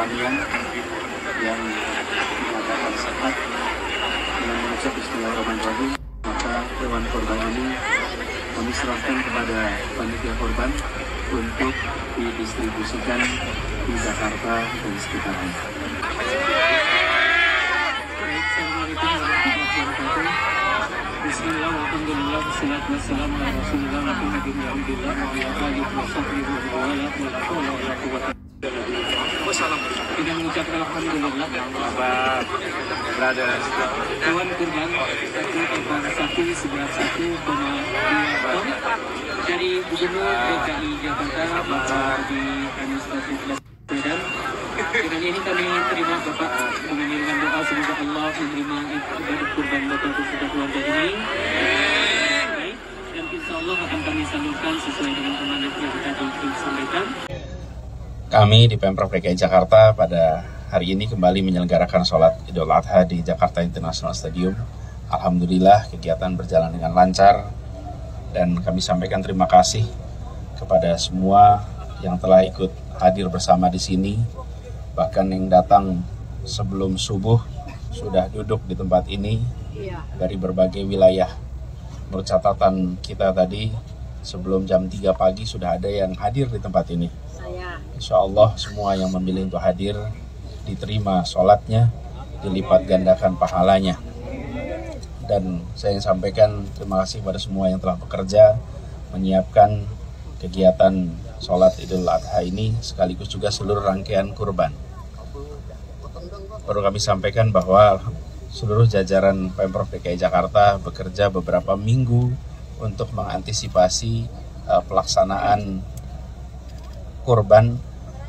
kalian yang dinyatakan sehat dengan mengucap Bismillahirrahmanirrahim, maka hewan korban ini kami serahkan kepada panitia korban untuk didistribusikan di Jakarta dan sekitarnya. Assalamualaikum warahmatullahi wabarakatuh. Bismillah, alhamdulillah, wassalatu wassalamu ala rasulillah wa ala alihi wa sahbihi wa ala kita mengucapkan alhamdulillah berada hewan kurban sapi seberat 1,2 ton dari Gubernur DKI Jakarta Bapak Budi Anies Baswedan. Kiranya ini kami terima Bapak mengirimkan doa semoga Allah menerima ibadah kurban Bapak beserta keluarga ini. Dan insya Allah akan kami salurkan sesuai dengan amanat yang tadi disampaikan. Kami di Pemprov DKI Jakarta pada hari ini kembali menyelenggarakan sholat Idul Adha di Jakarta International Stadium. Alhamdulillah kegiatan berjalan dengan lancar dan kami sampaikan terima kasih kepada semua yang telah ikut hadir bersama di sini. Bahkan yang datang sebelum subuh sudah duduk di tempat ini dari berbagai wilayah. Menurut catatan kita tadi sebelum jam 3 pagi sudah ada yang hadir di tempat ini. Insya Allah semua yang memilih untuk hadir diterima sholatnya, dilipat gandakan pahalanya. Dan saya sampaikan terima kasih kepada semua yang telah bekerja menyiapkan kegiatan sholat Idul Adha ini sekaligus juga seluruh rangkaian kurban. Perlu kami sampaikan bahwa seluruh jajaran Pemprov DKI Jakarta bekerja beberapa minggu untuk mengantisipasi pelaksanaan kurban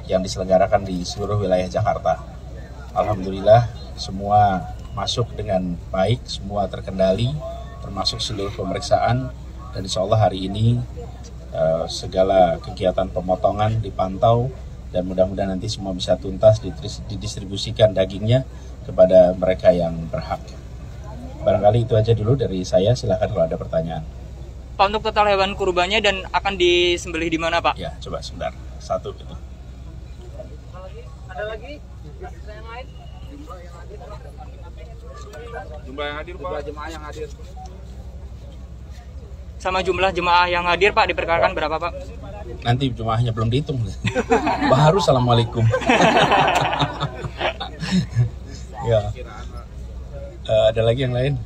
yang diselenggarakan di seluruh wilayah Jakarta. Alhamdulillah semua masuk dengan baik, semua terkendali, termasuk seluruh pemeriksaan, dan insya Allah hari ini segala kegiatan pemotongan dipantau dan mudah-mudahan nanti semua bisa tuntas didistribusikan dagingnya kepada mereka yang berhak. Barangkali itu aja dulu dari saya, silakan kalau ada pertanyaan. Pak, untuk total hewan kurbannya dan akan disembelih di mana, Pak? Ya, coba sebentar. Satu gitu. Ada lagi? Yang lain? Jumlah yang hadir, Pak. Jumlah jemaah yang hadir. Sama jumlah jemaah yang hadir, Pak, diperkirakan berapa, Pak? Nanti jemaahnya belum dihitung. Baru assalamualaikum. Ya. Ada lagi yang lain?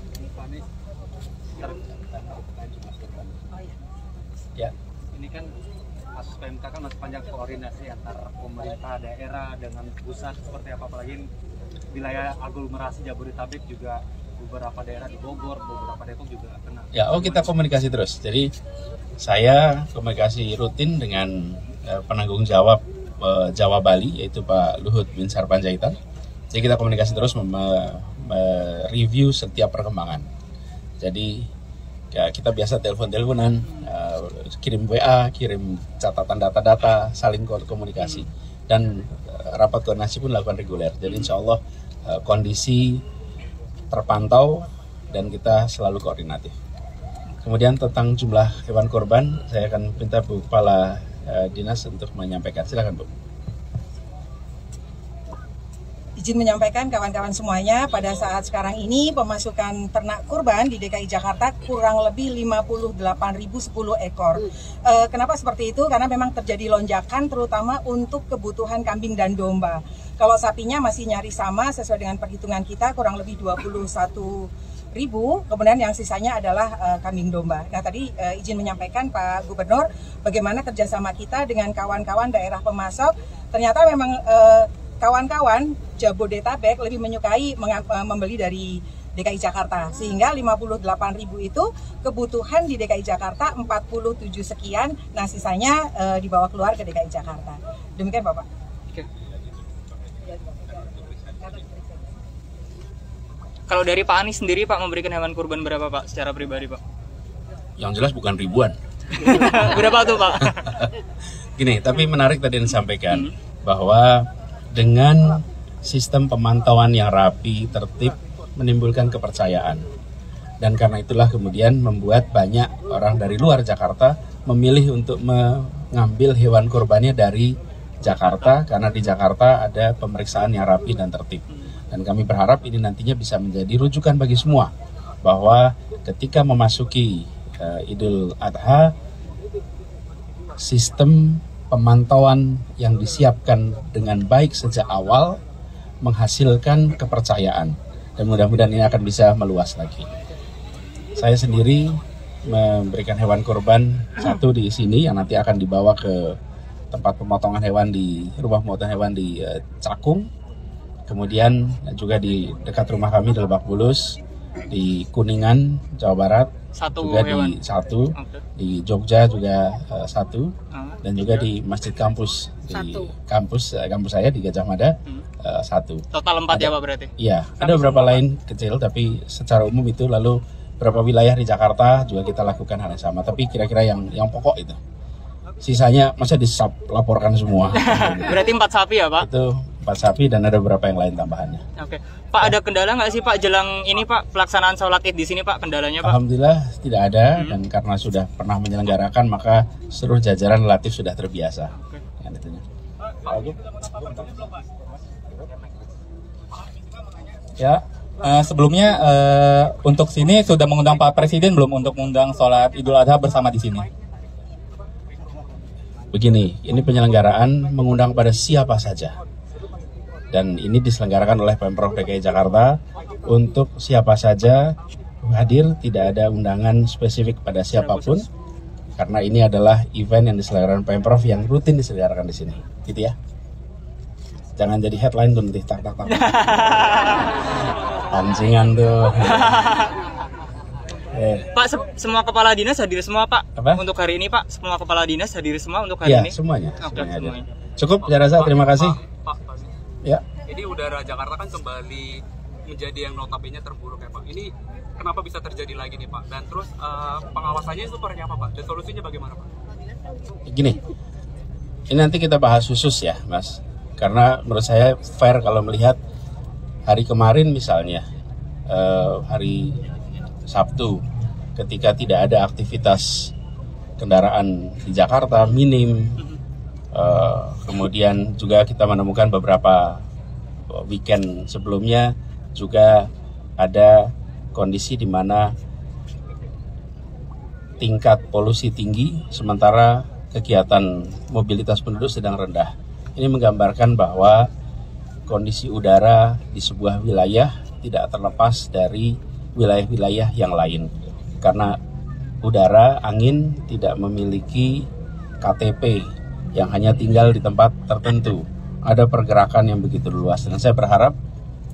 Ya. Ini kan kasus PMK kan masih panjang koordinasi antara pemerintah daerah dengan pusat seperti apa, apalagi wilayah aglomerasi Jabodetabek juga beberapa daerah di Bogor, beberapa Depok juga kena. Ya, kita komunikasi terus. Jadi saya komunikasi rutin dengan penanggung jawab Jawa Bali yaitu Pak Luhut Binsar Panjaitan. Jadi kita komunikasi terus mereview setiap perkembangan. Jadi ya, kita biasa telepon-teleponan, kirim WA, kirim catatan data-data, saling komunikasi. Dan rapat koordinasi pun dilakukan reguler. Jadi insya Allah kondisi terpantau dan kita selalu koordinatif. Kemudian tentang jumlah hewan korban, saya akan minta Bu Kepala Dinas untuk menyampaikan. Silakan Bu. Izin menyampaikan kawan-kawan semuanya, pada saat sekarang ini pemasukan ternak kurban di DKI Jakarta kurang lebih 58.010 ekor. Kenapa seperti itu? Karena memang terjadi lonjakan terutama untuk kebutuhan kambing dan domba. Kalau sapinya masih nyaris sama sesuai dengan perhitungan kita kurang lebih 21.000, kemudian yang sisanya adalah kambing domba. Nah tadi izin menyampaikan Pak Gubernur bagaimana kerjasama kita dengan kawan-kawan daerah pemasok. Ternyata memang kawan-kawan Jabodetabek lebih menyukai membeli dari DKI Jakarta, sehingga 58.000 itu kebutuhan di DKI Jakarta 47 sekian, nah sisanya dibawa keluar ke DKI Jakarta. Demikian Bapak. Kalau dari Pak Anies sendiri, Pak, memberikan hewan kurban berapa, Pak, secara pribadi, Pak? Yang jelas bukan ribuan. Berapa tuh, Pak? Gini, tapi menarik tadi yang disampaikan bahwa dengan sistem pemantauan yang rapi, tertib, menimbulkan kepercayaan. Dan karena itulah kemudian membuat banyak orang dari luar Jakarta memilih untuk mengambil hewan kurbannya dari Jakarta, karena di Jakarta ada pemeriksaan yang rapi dan tertib. Dan kami berharap ini nantinya bisa menjadi rujukan bagi semua, bahwa ketika memasuki Idul Adha, sistem pemantauan yang disiapkan dengan baik sejak awal menghasilkan kepercayaan, dan mudah-mudahan ini akan bisa meluas lagi. Saya sendiri memberikan hewan kurban satu di sini yang nanti akan dibawa ke tempat pemotongan hewan di rumah pemotongan hewan di Cakung, kemudian juga di dekat rumah kami di Lebak Bulus, di Kuningan, Jawa Barat, juga di satu, di Jogja juga satu, dan juga di Masjid Kampus di kampus saya di Gajah Mada satu. Total 4 ya Pak berarti? Iya, ada beberapa lain kecil, tapi secara umum itu. Lalu beberapa wilayah di Jakarta juga kita lakukan hal yang sama, tapi kira-kira yang pokok itu. Sisanya masa dilaporkan semua. Berarti 4 sapi ya Pak? Itu 4 sapi dan ada beberapa yang lain tambahannya. Oke. Pak, ada kendala nggak sih Pak jelang ini Pak pelaksanaan sholat id di sini Pak, kendalanya Pak? Alhamdulillah tidak ada, dan karena sudah pernah menyelenggarakan maka seluruh jajaran relatif sudah terbiasa. Ya, sebelumnya untuk sini sudah mengundang Pak Presiden belum untuk mengundang sholat Idul Adha bersama di sini? Begini, ini penyelenggaraan mengundang pada siapa saja. Dan ini diselenggarakan oleh Pemprov DKI Jakarta untuk siapa saja hadir, tidak ada undangan spesifik pada siapapun, karena ini adalah event yang diselenggarakan Pemprov yang rutin diselenggarakan di sini, gitu ya. Jangan jadi headline tuh nanti tak. Pancingan tuh. Pak, semua kepala dinas hadir semua Pak? Apa? Untuk hari ini Pak, semua kepala dinas hadir semua untuk hari Ya, ini? semuanya. Oke, semuanya. Cukup, saya rasa. Terima kasih. Pak, Ya. ini udara Jakarta kan kembali menjadi yang notabene terburuk ya Pak. Ini kenapa bisa terjadi lagi nih Pak? Dan terus pengawasannya itu seperti apa Pak? Dan solusinya bagaimana Pak? Gini, ini nanti kita bahas khusus ya Mas, karena menurut saya fair kalau melihat hari kemarin misalnya, hari Sabtu, ketika tidak ada aktivitas kendaraan di Jakarta minim, kemudian juga kita menemukan beberapa weekend sebelumnya juga ada kondisi di mana tingkat polusi tinggi sementara kegiatan mobilitas penduduk sedang rendah. Ini menggambarkan bahwa kondisi udara di sebuah wilayah tidak terlepas dari wilayah-wilayah yang lain, karena udara, angin tidak memiliki KTP yang hanya tinggal di tempat tertentu. Ada pergerakan yang begitu luas, dan saya berharap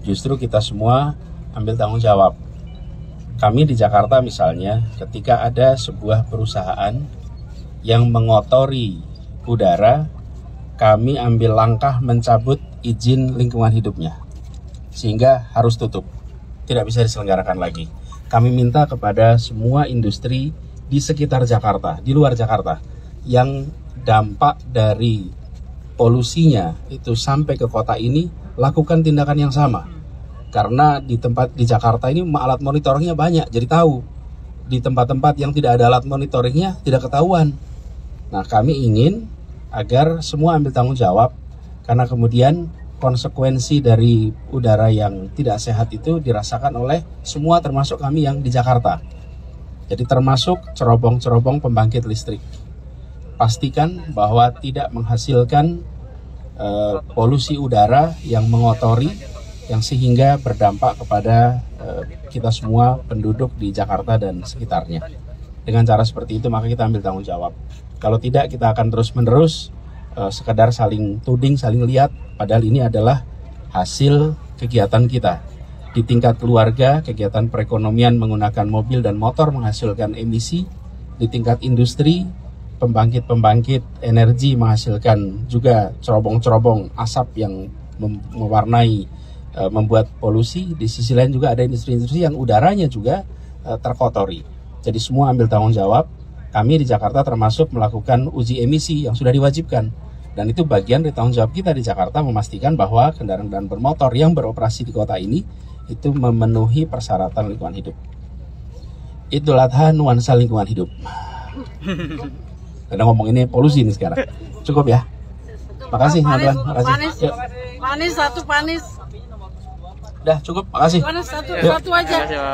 justru kita semua ambil tanggung jawab. Kami di Jakarta misalnya, ketika ada sebuah perusahaan yang mengotori udara, kami ambil langkah mencabut izin lingkungan hidupnya, sehingga harus tutup, tidak bisa diselenggarakan lagi. Kami minta kepada semua industri di sekitar Jakarta, di luar Jakarta, yang dampak dari polusinya itu sampai ke kota ini, lakukan tindakan yang sama. Karena di Jakarta ini alat monitoringnya banyak, jadi tahu. Di tempat-tempat yang tidak ada alat monitoringnya tidak ketahuan. Nah, kami ingin agar semua ambil tanggung jawab, karena kemudian konsekuensi dari udara yang tidak sehat itu dirasakan oleh semua, termasuk kami yang di Jakarta. Jadi termasuk cerobong-cerobong pembangkit listrik. Pastikan bahwa tidak menghasilkan polusi udara yang mengotori, yang sehingga berdampak kepada kita semua penduduk di Jakarta dan sekitarnya. Dengan cara seperti itu maka kita ambil tanggung jawab. Kalau tidak, kita akan terus-menerus sekedar saling tuding, saling lihat, padahal ini adalah hasil kegiatan kita. Di tingkat keluarga, kegiatan perekonomian menggunakan mobil dan motor menghasilkan emisi. Di tingkat industri, pembangkit-pembangkit energi menghasilkan juga cerobong-cerobong asap yang mewarnai, membuat polusi. Di sisi lain juga ada industri-industri yang udaranya juga terkotori. Jadi semua ambil tanggung jawab. Kami di Jakarta termasuk melakukan uji emisi yang sudah diwajibkan. Dan itu bagian dari tanggung jawab kita di Jakarta, memastikan bahwa kendaraan bermotor yang beroperasi di kota ini itu memenuhi persyaratan lingkungan hidup. Idul Adha nuansa lingkungan hidup. Karena ngomong ini polusi ini sekarang. Cukup ya? Makasih, Nadwan. Makasih. Panis, Yuk. panis satu panis. Udah cukup, makasih. Panis satu, Yuk. satu aja. Makasih, Pak.